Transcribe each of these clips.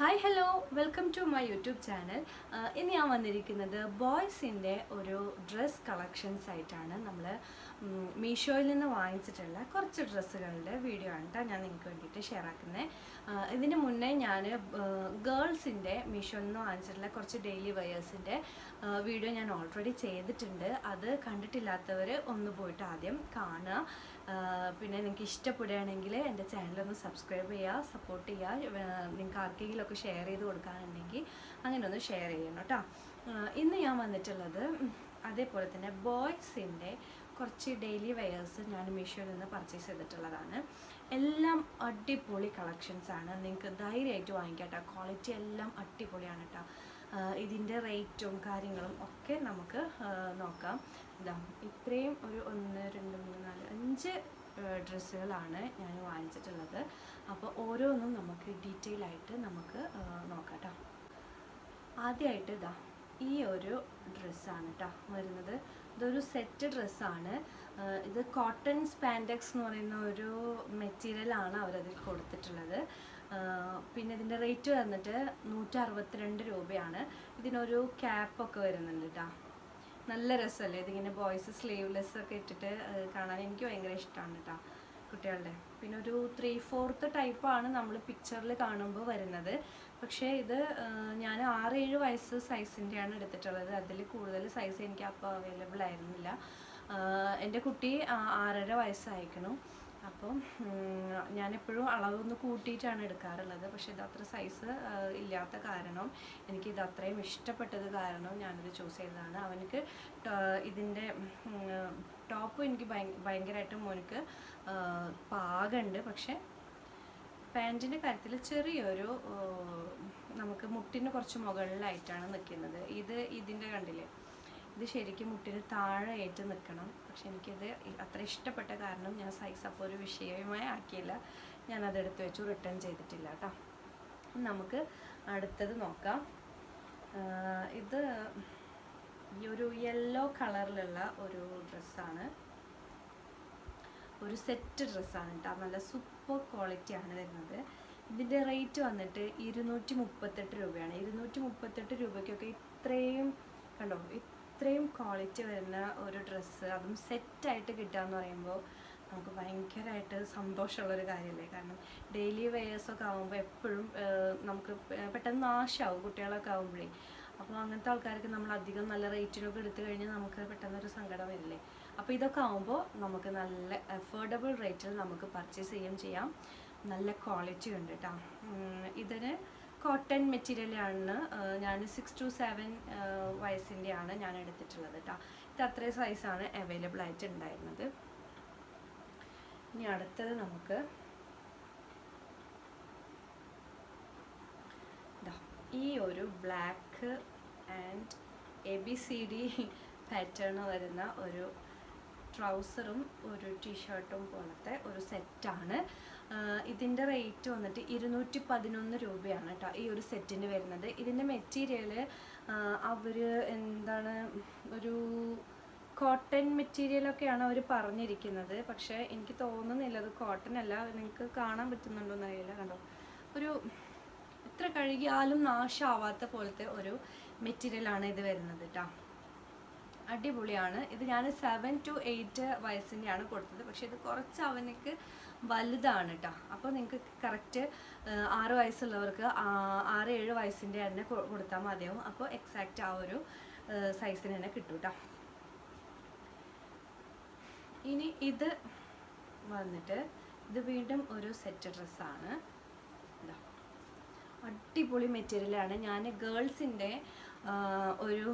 Hi hello welcome to my YouTube channel. ഇന്ന് ഞാൻ വന്നിരിക്കുന്നത് ബോയ്സിൻ്റെ ഒരു ഡ്രസ് കളക്ഷൻസ് ആയിട്ടാണ്. നമ്മൾ മീഷോയിൽ നിന്ന് വാങ്ങിച്ചിട്ടുള്ള കുറച്ച് ഡ്രസ്സുകളുടെ വീഡിയോ ആണ് കേട്ടോ ഞാൻ നിങ്ങൾക്ക് വേണ്ടിയിട്ട് ഷെയർ ആക്കുന്നത്. ഇതിന് മുന്നേ ഞാൻ ഗേൾസിൻ്റെ മീഷോയിൽ നിന്ന് വാങ്ങിച്ചിട്ടുള്ള കുറച്ച് ഡെയിലി വെയേഴ്സിൻ്റെ വീഡിയോ ഞാൻ ഓൾറെഡി ചെയ്തിട്ടുണ്ട്. അത് കണ്ടിട്ടില്ലാത്തവർ ഒന്ന് പോയിട്ട് ആദ്യം കാണുക. പിന്നെ നിങ്ങൾക്ക് ഇഷ്ടപ്പെടുകയാണെങ്കിൽ എൻ്റെ ചാനലൊന്ന് സബ്സ്ക്രൈബ് ചെയ്യുക, സപ്പോർട്ട് ചെയ്യുക. നിങ്ങൾക്ക് ആർക്കെങ്കിലുമൊക്കെ ഷെയർ ചെയ്ത് കൊടുക്കാനുണ്ടെങ്കിൽ അങ്ങനെ ഒന്ന് ഷെയർ ചെയ്യണം കേട്ടോ. ഇന്ന് ഞാൻ വന്നിട്ടുള്ളത് അതേപോലെ തന്നെ ബോയ്സിൻ്റെ കുറച്ച് ഡെയിലി വെയേഴ്സ് ഞാൻ മീഷോയിൽ നിന്ന് പർച്ചേസ് ചെയ്തിട്ടുള്ളതാണ്. എല്ലാം അടിപൊളി കളക്ഷൻസാണ്. നിങ്ങൾക്ക് ധൈര്യമായിട്ട് വാങ്ങിക്കാം കേട്ടോ. ക്വാളിറ്റി എല്ലാം അടിപൊളിയാണ് കേട്ടോ. ഇതിൻ്റെ റേറ്റും കാര്യങ്ങളും ഒക്കെ നമുക്ക് നോക്കാം. ഇതാ ഇത്രയും ഒരു 1 2 3 4 5 ഡ്രസ്സുകളാണ് ഞാൻ വാങ്ങിച്ചിട്ടുള്ളത്. അപ്പോൾ ഓരോന്നും നമുക്ക് ഡീറ്റെയിൽ ആയിട്ട് നമുക്ക് നോക്കാം കേട്ടോ. ആദ്യമായിട്ട് ഇതാ ഈ ഒരു ഡ്രസ്സാണ് കേട്ടോ വരുന്നത്. ഇതൊരു സെറ്റ് ഡ്രസ്സാണ്. ഇത് കോട്ടൺ സ്പാൻഡെക്സ് എന്ന് പറയുന്ന ഒരു മെറ്റീരിയലാണ് അവരതിൽ കൊടുത്തിട്ടുള്ളത്. പിന്നെ ഇതിൻ്റെ റേറ്റ് വന്നിട്ട് 162 രൂപയാണ്. ഇതിനൊരു ക്യാപ്പൊക്കെ വരുന്നുണ്ട് കേട്ടോ. നല്ല രസമല്ലേ ഇതിങ്ങനെ ബോയ്സ് സ്ലീവ്ലെസ് ഒക്കെ ഇട്ടിട്ട് കാണാൻ എനിക്ക് ഭയങ്കര ഇഷ്ടമാണ് കേട്ടോ കുട്ടികളുടെ. പിന്നെ ഒരു 3/4 ടൈപ്പാണ് നമ്മൾ പിക്ചറിൽ കാണുമ്പോൾ വരുന്നത്. പക്ഷേ ഇത് ഞാൻ 6-7 വയസ്സ് സൈസിൻ്റെയാണ് എടുത്തിട്ടുള്ളത്. അതിൽ കൂടുതൽ സൈസ് എനിക്ക് അപ്പോൾ അവൈലബിൾ ആയിരുന്നില്ല. എൻ്റെ കുട്ടി 6.5 വയസ്സായിരിക്കണം. അപ്പം ഞാനെപ്പോഴും അളവൊന്ന് കൂട്ടിയിട്ടാണ് എടുക്കാറുള്ളത്. പക്ഷേ ഇത് അത്ര സൈസ് ഇല്ലാത്ത കാരണം എനിക്കിത് അത്രയും ഇഷ്ടപ്പെട്ടത് കാരണം ഞാനിത് ചൂസ് ചെയ്തതാണ്. അവനക്ക് ഇതിൻ്റെ ടോപ്പ് എനിക്ക് ഭയങ്കരമായിട്ട് മോനിക്ക് പാകമുണ്ട്. പക്ഷേ പാൻറ്റിൻ്റെ കാര്യത്തിൽ ചെറിയൊരു നമുക്ക് മുട്ടിന് കുറച്ച് മുകളിലായിട്ടാണ് നിൽക്കുന്നത്. ഇതിൻ്റെ കണ്ടില്ലേ, ഇത് ശരിക്കും മുട്ടിന് താഴെ ആയിട്ട് നിൽക്കണം. പക്ഷെ എനിക്കിത് അത്ര ഇഷ്ടപ്പെട്ട കാരണം ഞാൻ സൈസ് അപ്പോൾ ഒരു വിഷയമായി ആക്കിയില്ല. ഞാനതെടുത്ത് വെച്ചു, റിട്ടേൺ ചെയ്തിട്ടില്ല കേട്ടോ. നമുക്ക് അടുത്തത് നോക്കാം. ഇത് ഈ ഒരു യെല്ലോ കളറിലുള്ള ഒരു ഡ്രസ്സാണ്. ഒരു സെറ്റ് ഡ്രസ്സാണ് കേട്ടോ. നല്ല സൂപ്പർ ക്വാളിറ്റിയാണ് വരുന്നത്. ഇതിൻ്റെ റേറ്റ് വന്നിട്ട് 238 രൂപയാണ്. 238 രൂപയ്ക്കൊക്കെ ഇത്രയും കണ്ടോ, ഇത്രയും ക്വാളിറ്റി വരുന്ന ഒരു ഡ്രസ്സ്, അതും സെറ്റായിട്ട് കിട്ടുക എന്ന് പറയുമ്പോൾ നമുക്ക് ഭയങ്കരമായിട്ട് സന്തോഷമുള്ളൊരു കാര്യമല്ലേ. കാരണം ഡെയിലി വെയേഴ്സൊക്കെ ആകുമ്പോൾ എപ്പോഴും നമുക്ക് പെട്ടെന്ന് നാശമാവും കുട്ടികളൊക്കെ ആകുമ്പോഴേ. അപ്പോൾ അങ്ങനത്തെ ആൾക്കാർക്ക് നമ്മൾ അധികം നല്ല റേറ്റിനൊക്കെ എടുത്തു കഴിഞ്ഞാൽ നമുക്ക് പെട്ടെന്നൊരു സങ്കടം വരില്ലേ. അപ്പോൾ ഇതൊക്കെ ആകുമ്പോൾ നമുക്ക് നല്ല അഫോർഡബിൾ റേറ്റിൽ നമുക്ക് പർച്ചേസ് ചെയ്യാം. നല്ല ക്വാളിറ്റി ഉണ്ട് കേട്ടോ. ഇതിന് കോട്ടൺ മെറ്റീരിയലാണ്. ഞാൻ 6 to 7 വയസ്സിൻ്റെയാണ് ഞാൻ എടുത്തിട്ടുള്ളത് കേട്ടോ. ഇത് അത്രയും സൈസാണ് അവൈലബിൾ ആയിട്ട് ഉണ്ടായിരുന്നത്. ഇനി അടുത്തത് നമുക്ക് ഈ ഒരു ബ്ലാക്ക് ആൻഡ് ABCD പാറ്റേൺ വരുന്ന ഒരു ട്രൗസറും ഒരു ടീഷർട്ടും പോലത്തെ ഒരു സെറ്റാണ്. ഇതിൻ്റെ റേറ്റ് വന്നിട്ട് 211 രൂപയാണ് കേട്ടോ ഈ ഒരു സെറ്റിന് വരുന്നത്. ഇതിൻ്റെ മെറ്റീരിയൽ അവർ എന്താണ് ഒരു കോട്ടൺ മെറ്റീരിയലൊക്കെയാണ് അവർ പറഞ്ഞിരിക്കുന്നത്. പക്ഷേ എനിക്ക് തോന്നുന്നില്ല അത് കോട്ടൺ അല്ല. നിങ്ങൾക്ക് കാണാൻ പറ്റുന്നുണ്ടോ എന്നറിയില്ല. കണ്ടോ, ഒരു എത്ര കഴുകിയാലും നാശമാവാത്ത പോലത്തെ ഒരു മെറ്റീരിയലാണ് ഇത് വരുന്നത് കേട്ടോ. അടിപൊളിയാണ്. ഇത് ഞാൻ 7 to 8 വയസ്സിൻ്റെയാണ് കൊടുത്തത്. പക്ഷേ ഇത് കുറച്ച് അവനക്ക് വലുതാണ് കേട്ടോ. അപ്പോൾ നിങ്ങൾക്ക് കറക്റ്റ് 6 വയസ്സുള്ളവർക്ക് 6-7 വയസ്സിൻ്റെ തന്നെ കൊടുത്താൽ മതിയാവും. അപ്പോൾ എക്സാക്റ്റ് ആ ഒരു സൈസിന് തന്നെ കിട്ടും കേട്ടോ. ഇനി ഇത് വന്നിട്ട് ഇത് വീണ്ടും ഒരു സെറ്റ് ഡ്രസ്സാണ്. അടിപൊളി മെറ്റീരിയലാണ്. ഞാൻ ഗേൾസിൻ്റെ ഒരു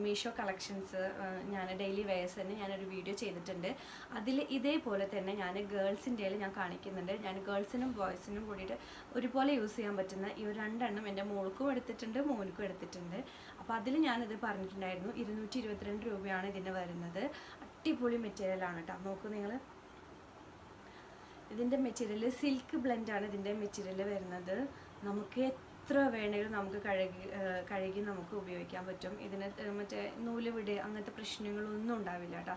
മീഷോ കളക്ഷൻസ് ഞാൻ ഡെയിലി വെയേഴ്സ് തന്നെ ഞാനൊരു വീഡിയോ ചെയ്തിട്ടുണ്ട്. അതിൽ ഇതേപോലെ തന്നെ ഞാൻ ഗേൾസിൻ്റെ ഞാൻ കാണിക്കുന്നുണ്ട്. ഞാൻ ഗേൾസിനും ബോയ്സിനും കൂടിയിട്ട് ഒരുപോലെ യൂസ് ചെയ്യാൻ പറ്റുന്ന ഈ ഒരു 2 എണ്ണം എൻ്റെ മോൾക്കും എടുത്തിട്ടുണ്ട്, മോനിക്കും എടുത്തിട്ടുണ്ട്. അപ്പോൾ അതിൽ ഞാനിത് പറഞ്ഞിട്ടുണ്ടായിരുന്നു. 222 രൂപയാണ് ഇതിന് വരുന്നത്. അടിപൊളി മെറ്റീരിയലാണ് കേട്ടോ. നോക്കൂ നിങ്ങൾ, ഇതിൻ്റെ മെറ്റീരിയൽ സിൽക്ക് ബ്ലെൻഡാണ് ഇതിൻ്റെ മെറ്റീരിയൽ വരുന്നത്. നമുക്ക് എത്ര വേണമെങ്കിലും നമുക്ക് കഴുകി നമുക്ക് ഉപയോഗിക്കാൻ പറ്റും. ഇതിന് മറ്റേ നൂല് വിട് അങ്ങനത്തെ പ്രശ്നങ്ങളൊന്നും ഉണ്ടാവില്ല കേട്ടോ.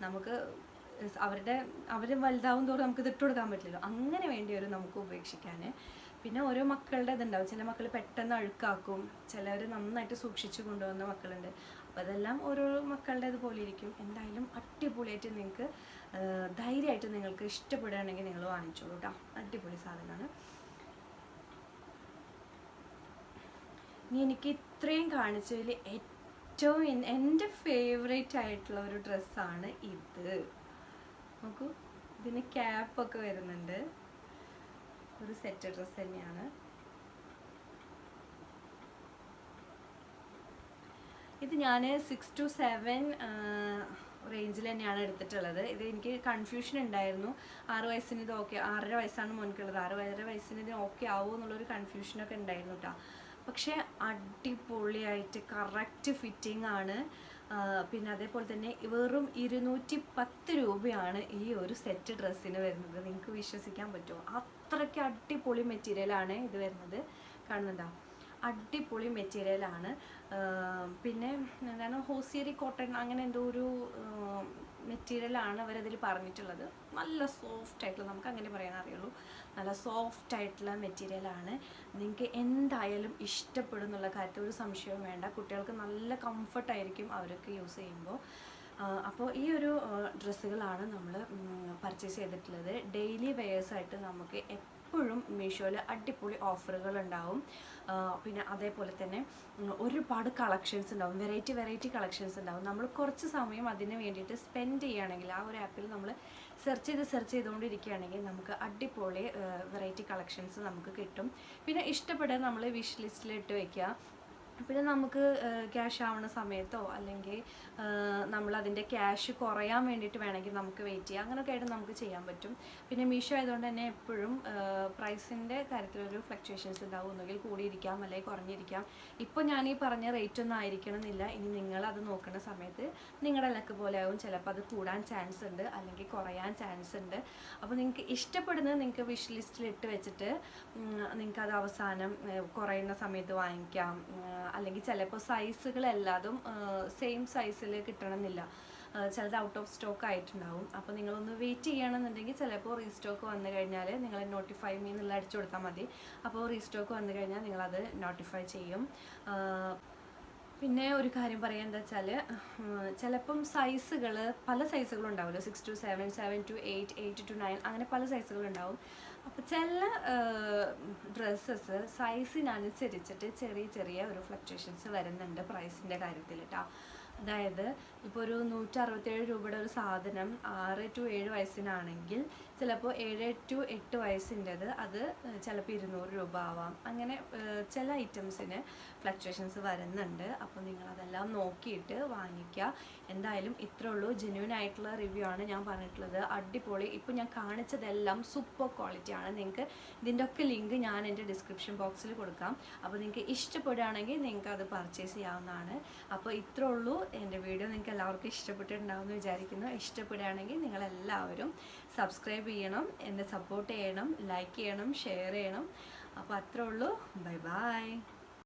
നമുക്ക് അവർ വലുതാവും തോറും നമുക്ക് ഇതിട്ട് കൊടുക്കാൻ പറ്റില്ലല്ലോ. അങ്ങനെ വേണ്ടി വരും നമുക്ക് ഉപേക്ഷിക്കാൻ. പിന്നെ ഓരോ മക്കളുടെ ഇതുണ്ടാവും. ചില മക്കൾ പെട്ടെന്ന് അഴുക്കാക്കും, ചിലർ നന്നായിട്ട് സൂക്ഷിച്ച് കൊണ്ടുപോകുന്ന മക്കളുണ്ട്. അപ്പോൾ അതെല്ലാം ഓരോ മക്കളുടെ ഇതുപോലെ ഇരിക്കും. എന്തായാലും അടിപൊളിയായിട്ട് നിങ്ങൾക്ക് ധൈര്യമായിട്ട് നിങ്ങൾക്ക് ഇഷ്ടപ്പെടുകയാണെങ്കിൽ നിങ്ങൾ വാങ്ങിച്ചോളൂ കേട്ടോ. അടിപൊളി സാധനമാണ്. ഇനി എനിക്ക് ഇത്രയും കാണിച്ചതിൽ ഏറ്റവും എൻ്റെ ഫേവറേറ്റ് ആയിട്ടുള്ള ഒരു ഡ്രസ്സാണ് ഇത്. നോക്കൂ, ഇതിന് ക്യാപ്പൊക്കെ വരുന്നുണ്ട്. ഒരു സെറ്റ് ഡ്രസ്സ് തന്നെയാണ് ഇത്. ഞാൻ 6 to 7 റേഞ്ചിൽ തന്നെയാണ് എടുത്തിട്ടുള്ളത്. ഇത് എനിക്ക് കൺഫ്യൂഷൻ ഉണ്ടായിരുന്നു. 6 വയസ്സിന് ഇത് ഓക്കെ, 6.5 വയസ്സാണ് മോനിക്കുള്ളത്, 6.5 വയസ്സിന് ഇത് ഓക്കെ ആവുമോ എന്നുള്ളൊരു കൺഫ്യൂഷനൊക്കെ ഉണ്ടായിരുന്നു കേട്ടോ. പക്ഷേ അടിപൊളിയായിട്ട് കറക്റ്റ് ഫിറ്റിംഗ് ആണ്. പിന്നെ അതേപോലെ തന്നെ വെറും 210 രൂപയാണ് ഈ ഒരു സെറ്റ് ഡ്രസ്സിന് വരുന്നത്. നിങ്ങൾക്ക് വിശ്വസിക്കാൻ പറ്റുമോ? അത്രയ്ക്ക് അടിപൊളി മെറ്റീരിയലാണ് ഇത് വരുന്നത്. കാണുന്നുണ്ടോ? അടിപൊളി മെറ്റീരിയലാണ്. പിന്നെ എന്താണ്, ഹോസിയറി കോട്ടൺ അങ്ങനെ എന്തോ ഒരു മെറ്റീരിയലാണ് അവരതിൽ പറഞ്ഞിട്ടുള്ളത്. നല്ല സോഫ്റ്റ് ആയിട്ടുള്ള, നമുക്ക് അങ്ങനെ പറയാൻ അറിയുള്ളൂ, നല്ല സോഫ്റ്റ് ആയിട്ടുള്ള മെറ്റീരിയലാണ്. നിങ്ങൾക്ക് എന്തായാലും ഇഷ്ടപ്പെടും എന്നുള്ള കാര്യത്തിൽ ഒരു സംശയവും വേണ്ട. കുട്ടികൾക്ക് നല്ല കംഫർട്ടായിരിക്കും അവരൊക്കെ യൂസ് ചെയ്യുമ്പോൾ. അപ്പോൾ ഈ ഒരു ഡ്രസ്സുകളാണ് നമ്മൾ പർച്ചേസ് ചെയ്തിട്ടുള്ളത്. ഡെയിലി വെയേഴ്സായിട്ട് നമുക്ക് എപ്പോഴും മീഷോയിൽ അടിപൊളി ഓഫറുകൾ ഉണ്ടാവും. പിന്നെ അതേപോലെ തന്നെ ഒരുപാട് കളക്ഷൻസ് ഉണ്ടാവും, വെറൈറ്റി കളക്ഷൻസ് ഉണ്ടാവും. നമ്മൾ കുറച്ച് സമയം അതിന് വേണ്ടിയിട്ട് സ്പെൻഡ് ചെയ്യുകയാണെങ്കിൽ, ആ ഒരു ആപ്പിൽ നമ്മൾ സെർച്ച് ചെയ്തുകൊണ്ടിരിക്കുകയാണെങ്കിൽ നമുക്ക് അടിപൊളി വെറൈറ്റി കളക്ഷൻസ് നമുക്ക് കിട്ടും. പിന്നെ ഇഷ്ടപ്പെടാൻ നമ്മൾ വിഷ് ലിസ്റ്റിൽ ഇട്ട് വയ്ക്കുക. പിന്നെ നമുക്ക് ക്യാഷ് ആവുന്ന സമയത്തോ അല്ലെങ്കിൽ നമ്മളതിൻ്റെ ക്യാഷ് കുറയാൻ വേണ്ടിയിട്ട് വേണമെങ്കിൽ നമുക്ക് വെയിറ്റ് ചെയ്യാം. അങ്ങനെയൊക്കെ ആയിട്ട് നമുക്ക് ചെയ്യാൻ പറ്റും. പിന്നെ മീഷോ ആയതുകൊണ്ട് തന്നെ എപ്പോഴും പ്രൈസിൻ്റെ കാര്യത്തിലൊരു ഫ്ലക്ച്വേഷൻസ് ഉണ്ടാവും. ഒന്നുകിൽ കൂടിയിരിക്കാം അല്ലെങ്കിൽ കുറഞ്ഞിരിക്കാം. ഇപ്പോൾ ഞാൻ ഈ പറഞ്ഞ റേറ്റ് ഒന്നും ആയിരിക്കണമെന്നില്ല. ഇനി നിങ്ങളത് നോക്കുന്ന സമയത്ത് നിങ്ങളുടെ ലക്ക് പോലെ ആവും. ചിലപ്പോൾ അത് കൂടാൻ ചാൻസ് ഉണ്ട്, അല്ലെങ്കിൽ കുറയാൻ ചാൻസ് ഉണ്ട്. അപ്പോൾ നിങ്ങൾക്ക് ഇഷ്ടപ്പെടുന്നത് നിങ്ങൾക്ക് വിഷ് ലിസ്റ്റിൽ ഇട്ട് വെച്ചിട്ട് നിങ്ങൾക്കത് അവസാനം കുറയുന്ന സമയത്ത് വാങ്ങിക്കാം. അല്ലെങ്കിൽ ചിലപ്പോൾ സൈസുകളെല്ലാതും സെയിം സൈസിൽ കിട്ടണമെന്നില്ല, ചിലത് ഔട്ട് ഓഫ് സ്റ്റോക്ക് ആയിട്ടുണ്ടാവും. അപ്പോൾ നിങ്ങളൊന്ന് വെയിറ്റ് ചെയ്യണമെന്നുണ്ടെങ്കിൽ ചിലപ്പോൾ റീസ്റ്റോക്ക് വന്നു കഴിഞ്ഞാൽ നിങ്ങൾ നോട്ടിഫൈ മീ എന്നുള്ള അടിച്ചു കൊടുത്താൽ മതി. അപ്പോൾ റീസ്റ്റോക്ക് വന്നു കഴിഞ്ഞാൽ നിങ്ങളത് നോട്ടിഫൈ ചെയ്യും. പിന്നെ ഒരു കാര്യം പറയാൻ എന്താ വെച്ചാൽ, ചിലപ്പം സൈസുകൾ പല സൈസുകളുണ്ടാവുമല്ലോ, 6 to 7, 7 to 8, 8 to 9 അങ്ങനെ പല സൈസുകളുണ്ടാവും. അപ്പോൾ ചില ഡ്രസ്സസ് സൈസിനനുസരിച്ചിട്ട് ചെറിയ ഒരു ഫ്ലക്ച്വേഷൻസ് വരുന്നുണ്ട് പ്രൈസിൻ്റെ കാര്യത്തിൽ കേട്ടോ. അതായത് ഇപ്പോൾ ഒരു 167 രൂപയുടെ ഒരു സാധനം 6 to 7 വയസ്സിനാണെങ്കിൽ ചിലപ്പോൾ 7 to 8 വയസ്സിൻ്റെത് അത് ചിലപ്പോൾ 200 രൂപ ആവാം. അങ്ങനെ ചില ഐറ്റംസിന് ഫ്ലക്ച്വേഷൻസ് വരുന്നുണ്ട്. അപ്പോൾ നിങ്ങളതെല്ലാം നോക്കിയിട്ട് വാങ്ങിക്കുക. എന്തായാലും ഇത്രേ ഉള്ളൂ. ജെന്യൂൻ ആയിട്ടുള്ള റിവ്യൂ ആണ് ഞാൻ പറഞ്ഞിട്ടുള്ളത്. അടിപൊളി. ഇപ്പോൾ ഞാൻ കാണിച്ചതെല്ലാം സൂപ്പർ ക്വാളിറ്റി ആണ്. നിങ്ങൾക്ക് ഇതിൻ്റെ ഒക്കെ ലിങ്ക് ഞാൻ എൻ്റെ ഡിസ്ക്രിപ്ഷൻ ബോക്സിൽ കൊടുക്കാം. അപ്പോൾ നിങ്ങൾക്ക് ഇഷ്ടപ്പെടുകയാണെങ്കിൽ നിങ്ങൾക്ക് അത് പർച്ചേസ് ചെയ്യാവുന്നതാണ്. അപ്പോൾ ഇത്രേ ഉള്ളൂ. എൻ്റെ വീഡിയോ നിങ്ങൾക്ക് എല്ലാവർക്കും ഇഷ്ടപ്പെട്ടിട്ടുണ്ടാവുമെന്ന് വിചാരിക്കുന്നു. ഇഷ്ടപ്പെടുകയാണെങ്കിൽ നിങ്ങളെല്ലാവരും സബ്സ്ക്രൈബ് ചെയ്യണം, എന്നെ സപ്പോർട്ട് ചെയ്യണം, ലൈക്ക് ചെയ്യണം, ഷെയർ ചെയ്യണം. അപ്പോൾ അത്രേ ഉള്ളൂ. Bye bye.